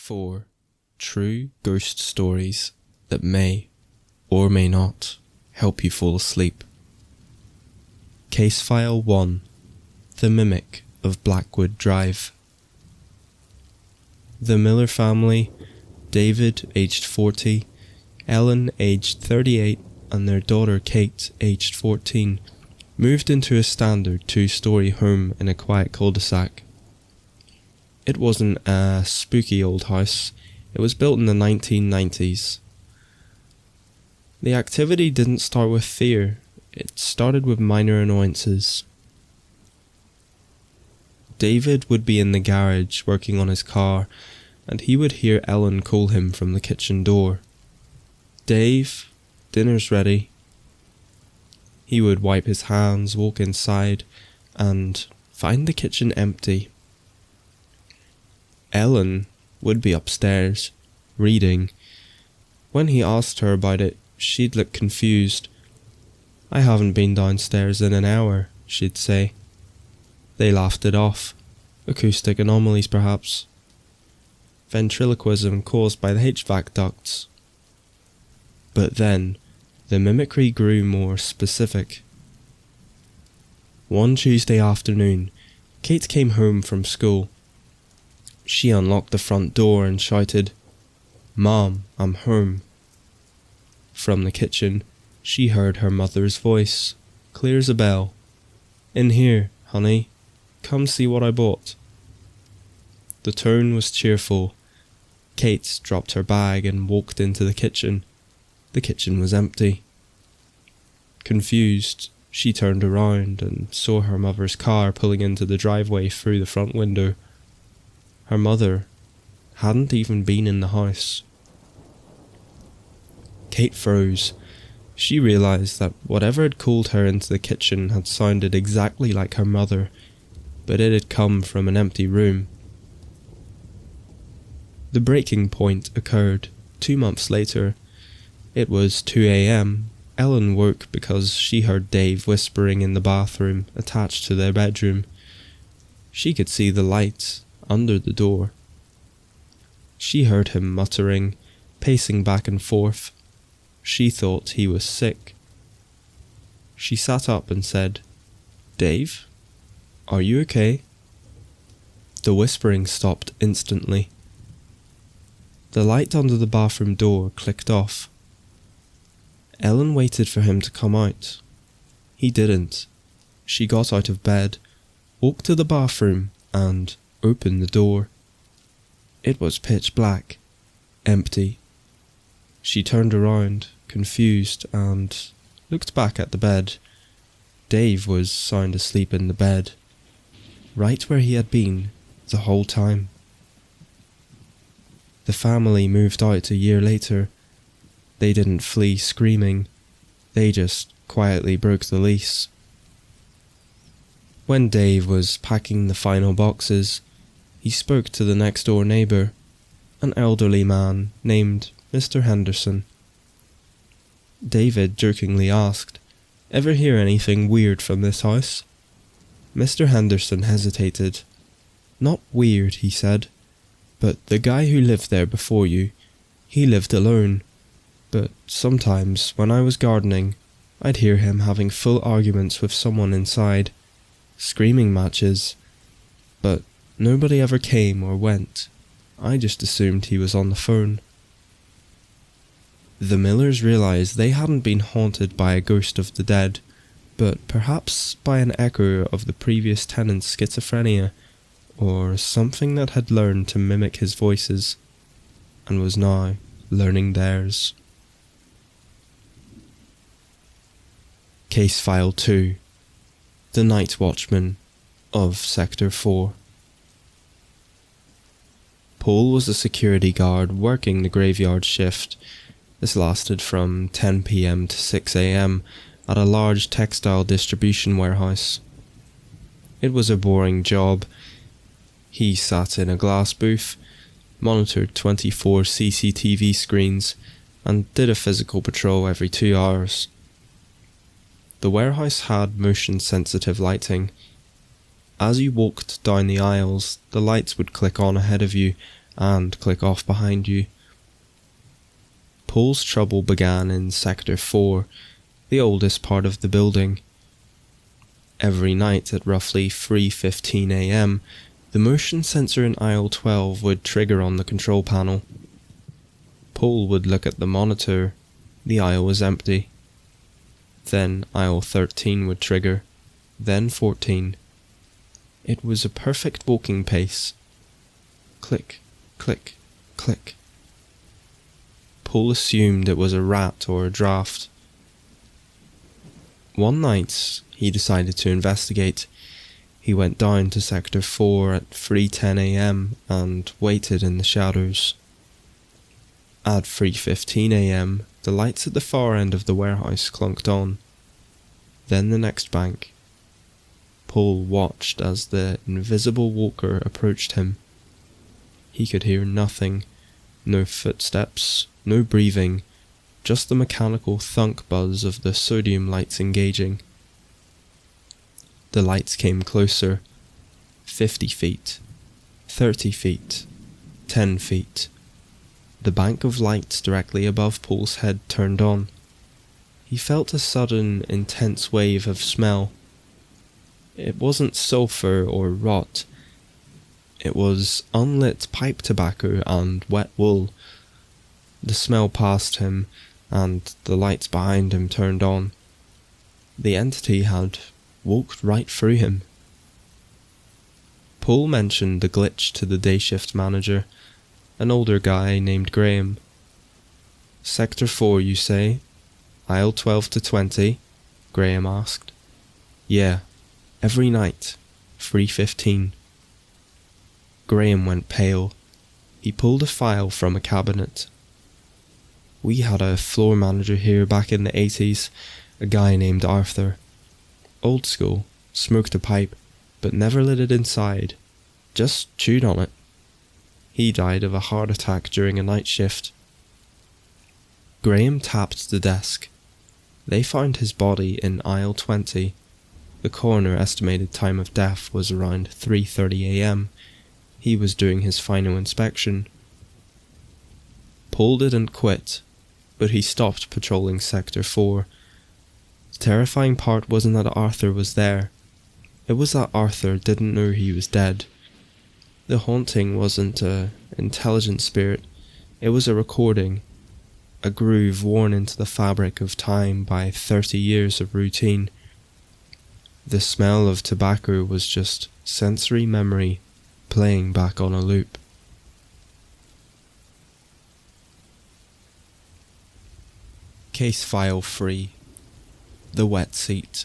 4 True Ghost Stories that may or may not help you fall asleep. Case File 1 The Mimic of Blackwood Drive. The Miller family, David aged 40, Ellen aged 38 and their daughter Kate aged 14, moved into a standard 2-story home in a quiet cul-de-sac. It wasn't a spooky old house, it was built in the 1990s. The activity didn't start with fear, it started with minor annoyances. David would be in the garage working on his car, and he would hear Ellen call him from the kitchen door. "Dave, dinner's ready." He would wipe his hands, walk inside, and find the kitchen empty. Ellen would be upstairs, reading. When he asked her about it, she'd look confused. "I haven't been downstairs in an hour," she'd say. They laughed it off. Acoustic anomalies, perhaps. Ventriloquism caused by the HVAC ducts. But then, the mimicry grew more specific. One Tuesday afternoon, Kate came home from school. She unlocked the front door and shouted, "Mom, I'm home." From the kitchen, she heard her mother's voice, clear as a bell. "In here, honey. Come see what I bought." The tone was cheerful. Kate dropped her bag and walked into the kitchen. The kitchen was empty. Confused, she turned around and saw her mother's car pulling into the driveway through the front window. Her mother hadn't even been in the house. Kate froze. She realized that whatever had called her into the kitchen had sounded exactly like her mother, but it had come from an empty room. The breaking point occurred 2 months later. It was 2 a.m. Ellen woke because she heard Dave whispering in the bathroom attached to their bedroom. She could see the light under the door. She heard him muttering, pacing back and forth. She thought he was sick. She sat up and said, "Dave, are you okay?" The whispering stopped instantly. The light under the bathroom door clicked off. Ellen waited for him to come out. He didn't. She got out of bed, walked to the bathroom, and opened the door. It was pitch black, empty. She turned around, confused, and looked back at the bed. Dave was sound asleep in the bed, right where he had been the whole time. The family moved out a year later. They didn't flee screaming, they just quietly broke the lease. When Dave was packing the final boxes, he spoke to the next door neighbour, an elderly man named Mr. Henderson. David jokingly asked, "Ever hear anything weird from this house?" Mr. Henderson hesitated. "Not weird," he said, "but the guy who lived there before you, he lived alone. But sometimes, when I was gardening, I'd hear him having full arguments with someone inside, screaming matches, but nobody ever came or went. I just assumed he was on the phone." The Millers realized they hadn't been haunted by a ghost of the dead, but perhaps by an echo of the previous tenant's schizophrenia, or something that had learned to mimic his voices, and was now learning theirs. Case File 2 The Night Watchman of Sector 4. Paul was a security guard working the graveyard shift. This lasted from 10 p.m. to 6 a.m. at a large textile distribution warehouse. It was a boring job. He sat in a glass booth, monitored 24 CCTV screens, and did a physical patrol every 2 hours. The warehouse had motion-sensitive lighting. As you walked down the aisles, the lights would click on ahead of you, and click off behind you. Paul's trouble began in Sector 4, the oldest part of the building. Every night at roughly 3:15 AM, the motion sensor in aisle 12 would trigger on the control panel. Paul would look at the monitor. The aisle was empty. Then aisle 13 would trigger, then 14. It was a perfect walking pace. Click, click, click. Paul assumed it was a rat or a draft. One night, he decided to investigate. He went down to Sector 4 at 3:10 AM and waited in the shadows. At 3:15 AM, the lights at the far end of the warehouse clunked on. Then the next bank. Paul watched as the invisible walker approached him. He could hear nothing. No footsteps, no breathing, just the mechanical thunk buzz of the sodium lights engaging. The lights came closer. 50 feet, 30 feet, 10 feet. The bank of lights directly above Paul's head turned on. He felt a sudden, intense wave of smell. It wasn't sulfur or rot. It was unlit pipe tobacco and wet wool. The smell passed him, and the lights behind him turned on. The entity had walked right through him. Paul mentioned the glitch to the day shift manager, an older guy named Graham. "Sector 4, you say? Aisle 12 to 20? Graham asked. "Yeah, every night, 3:15. Graham went pale. He pulled a file from a cabinet. "We had a floor manager here back in the 80s, a guy named Arthur. Old school, smoked a pipe, but never lit it inside, just chewed on it. He died of a heart attack during a night shift." Graham tapped the desk. They found his body in aisle 20. The coroner estimated time of death was around 3:30 AM. He was doing his final inspection. Paul didn't quit, but he stopped patrolling Sector 4. The terrifying part wasn't that Arthur was there. It was that Arthur didn't know he was dead. The haunting wasn't an intelligent spirit. It was a recording, a groove worn into the fabric of time by 30 years of routine. The smell of tobacco was just sensory memory playing back on a loop. Case File 3. The Wet Seat.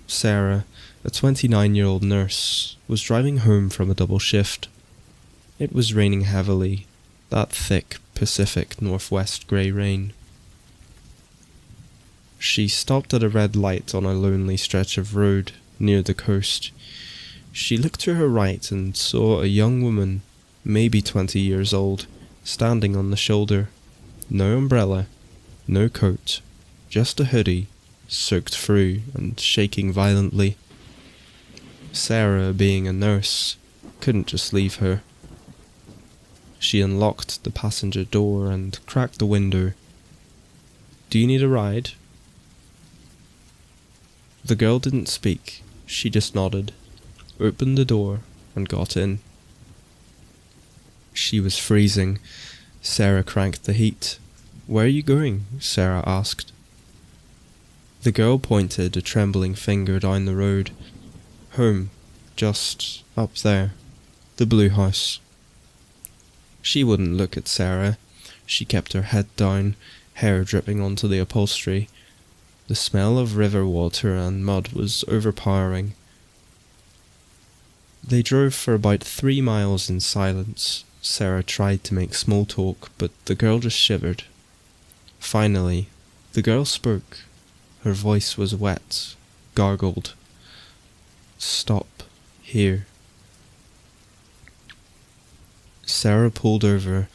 Sarah, a 29-year-old nurse, was driving home from a double shift. It was raining heavily, that thick Pacific Northwest grey rain. She stopped at a red light on a lonely stretch of road near the coast. She looked to her right and saw a young woman, maybe 20 years old, standing on the shoulder. No umbrella, no coat, just a hoodie, soaked through and shaking violently. Sarah, being a nurse, couldn't just leave her. She unlocked the passenger door and cracked the window. "Do you need a ride?" The girl didn't speak. She just nodded, opened the door, and got in. She was freezing. Sarah cranked the heat. "Where are you going?" Sarah asked. The girl pointed a trembling finger down the road. "Home, just up there, the blue house." She wouldn't look at Sarah. She kept her head down, hair dripping onto the upholstery. The smell of river water and mud was overpowering. They drove for about 3 miles in silence. Sarah tried to make small talk, but the girl just shivered. Finally, the girl spoke. Her voice was wet, gargled. "Stop here." Sarah pulled over.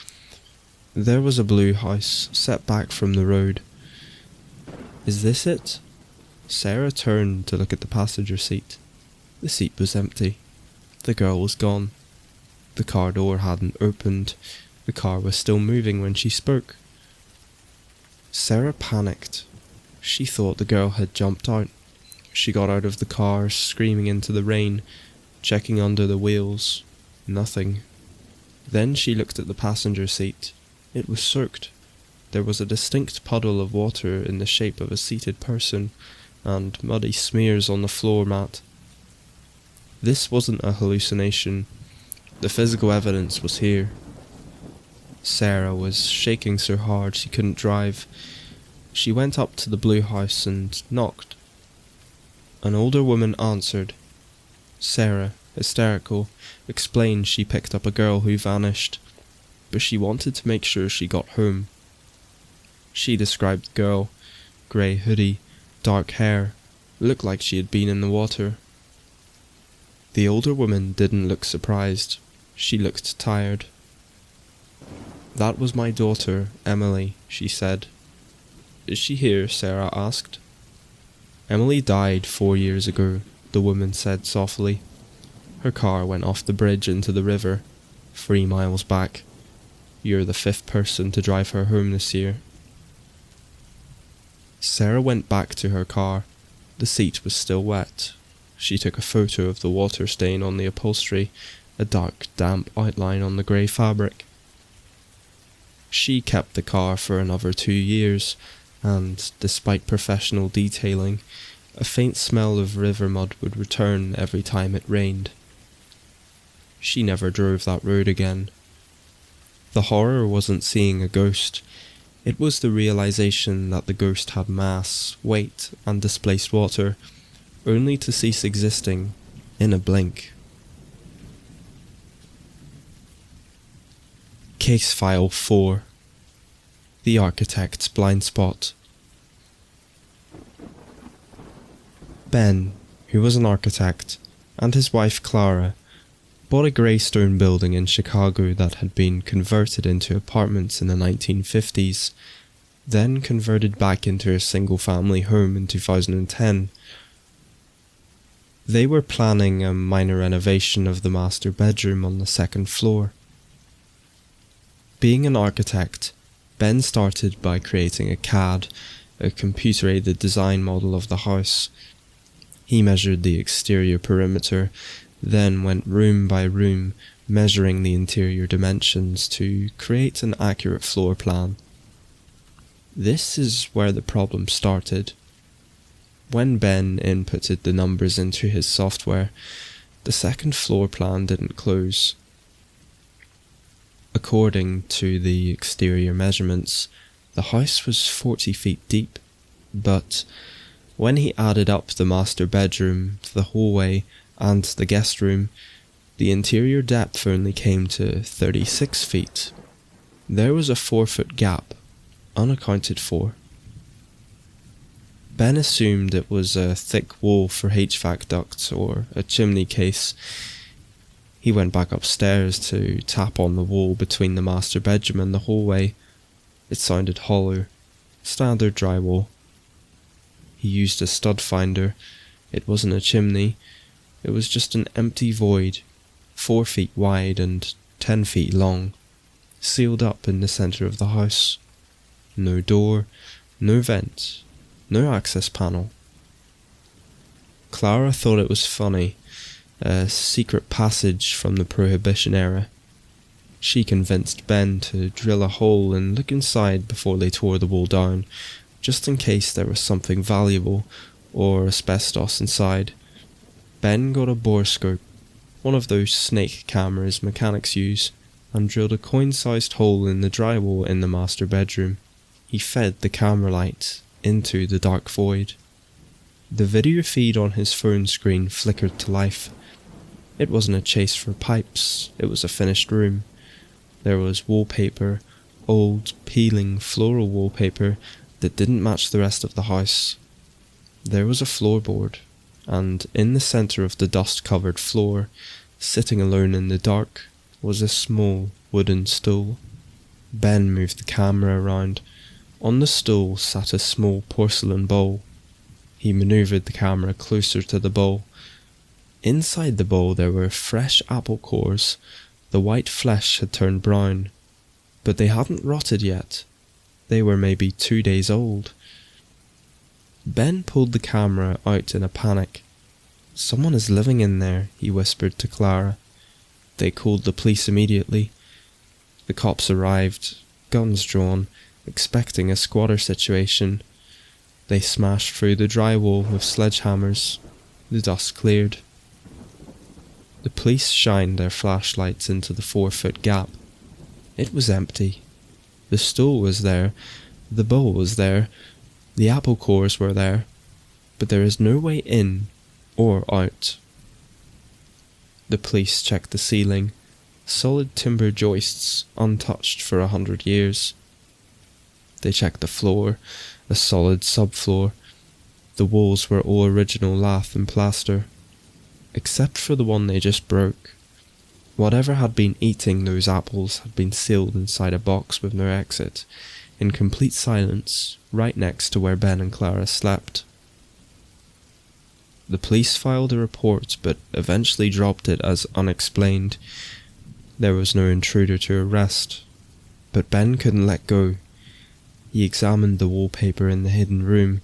There was a blue house set back from the road. "Is this it?" Sarah turned to look at the passenger seat. The seat was empty. The girl was gone. The car door hadn't opened. The car was still moving when she spoke. Sarah panicked. She thought the girl had jumped out. She got out of the car, screaming into the rain, checking under the wheels. Nothing. Then she looked at the passenger seat. It was soaked. There was a distinct puddle of water in the shape of a seated person, and muddy smears on the floor mat. This wasn't a hallucination. The physical evidence was here. Sarah was shaking so hard she couldn't drive. She went up to the blue house and knocked. An older woman answered. Sarah, hysterical, explained she picked up a girl who vanished, but she wanted to make sure she got home. She described the girl, grey hoodie, dark hair, looked like she had been in the water. The older woman didn't look surprised. She looked tired. That was my daughter, Emily, she said. Is she here? Sarah asked. Emily died 4 years ago, the woman said softly. Her car went off the bridge into the river, 3 miles back. You're the 5th person to drive her home this year. Sarah went back to her car. The seat was still wet. She took a photo of the water stain on the upholstery, a dark, damp outline on the grey fabric. She kept the car for another 2 years, and, despite professional detailing, a faint smell of river mud would return every time it rained. She never drove that road again. The horror wasn't seeing a ghost. It was the realization that the ghost had mass, weight, and displaced water, only to cease existing in a blink. Case File 4. The Architect's Blind Spot. Ben, who was an architect, and his wife Clara, bought a grey stone building in Chicago that had been converted into apartments in the 1950s, then converted back into a single-family home in 2010. They were planning a minor renovation of the master bedroom on the 2nd floor. Being an architect, Ben started by creating a CAD, a computer-aided design model of the house. He measured the exterior perimeter, then went room by room, measuring the interior dimensions to create an accurate floor plan. This is where the problem started. When Ben inputted the numbers into his software, the 2nd floor plan didn't close. According to the exterior measurements, the house was 40 feet deep, but when he added up the master bedroom, the hallway, and the guest room, the interior depth only came to 36 feet. There was a 4-foot gap, unaccounted for. Ben assumed it was a thick wall for HVAC ducts or a chimney case. He went back upstairs to tap on the wall between the master bedroom and the hallway. It sounded hollow, standard drywall. He used a stud finder. It wasn't a chimney. It was just an empty void, 4 feet wide and 10 feet long, sealed up in the centre of the house. No door, no vent, no access panel. Clara thought it was funny, a secret passage from the Prohibition era. She convinced Ben to drill a hole and look inside before they tore the wall down, just in case there was something valuable or asbestos inside. Ben got a borescope, one of those snake cameras mechanics use, and drilled a coin-sized hole in the drywall in the master bedroom. He fed the camera light into the dark void. The video feed on his phone screen flickered to life. It wasn't a chase for pipes, it was a finished room. There was wallpaper, old, peeling floral wallpaper that didn't match the rest of the house. There was a floorboard, and in the centre of the dust-covered floor, sitting alone in the dark, was a small wooden stool. Ben moved the camera around. On the stool sat a small porcelain bowl. He manoeuvred the camera closer to the bowl. Inside the bowl there were fresh apple cores. The white flesh had turned brown, but they hadn't rotted yet. They were maybe 2 days old. Ben pulled the camera out in a panic. "Someone is living in there," he whispered to Clara. They called the police immediately. The cops arrived, guns drawn, expecting a squatter situation. They smashed through the drywall with sledgehammers. The dust cleared. The police shined their flashlights into the 4-foot gap. It was empty. The stool was there, the bowl was there, the apple cores were there, but there is no way in or out. The police checked the ceiling, solid timber joists untouched for 100 years. They checked the floor, a solid subfloor. The walls were all original lath and plaster, except for the one they just broke. Whatever had been eating those apples had been sealed inside a box with no exit, in complete silence, right next to where Ben and Clara slept. The police filed a report, but eventually dropped it as unexplained. There was no intruder to arrest, but Ben couldn't let go. He examined the wallpaper in the hidden room.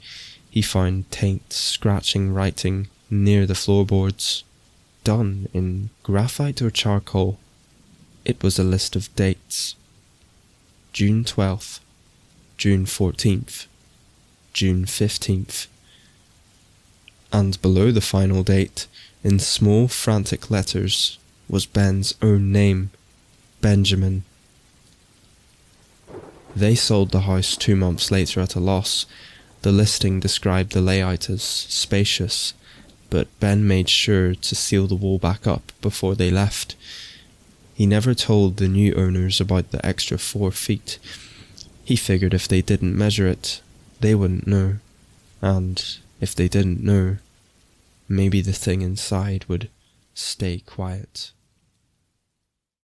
He found taint, scratching writing near the floorboards, done in graphite or charcoal. It was a list of dates. June 12th, June 14th, June 15th. And below the final date, in small frantic letters, was Ben's own name, Benjamin. They sold the house 2 months later at a loss. The listing described the layout as spacious, but Ben made sure to seal the wall back up before they left. He never told the new owners about the extra 4 feet. He figured if they didn't measure it, they wouldn't know. And if they didn't know, maybe the thing inside would stay quiet.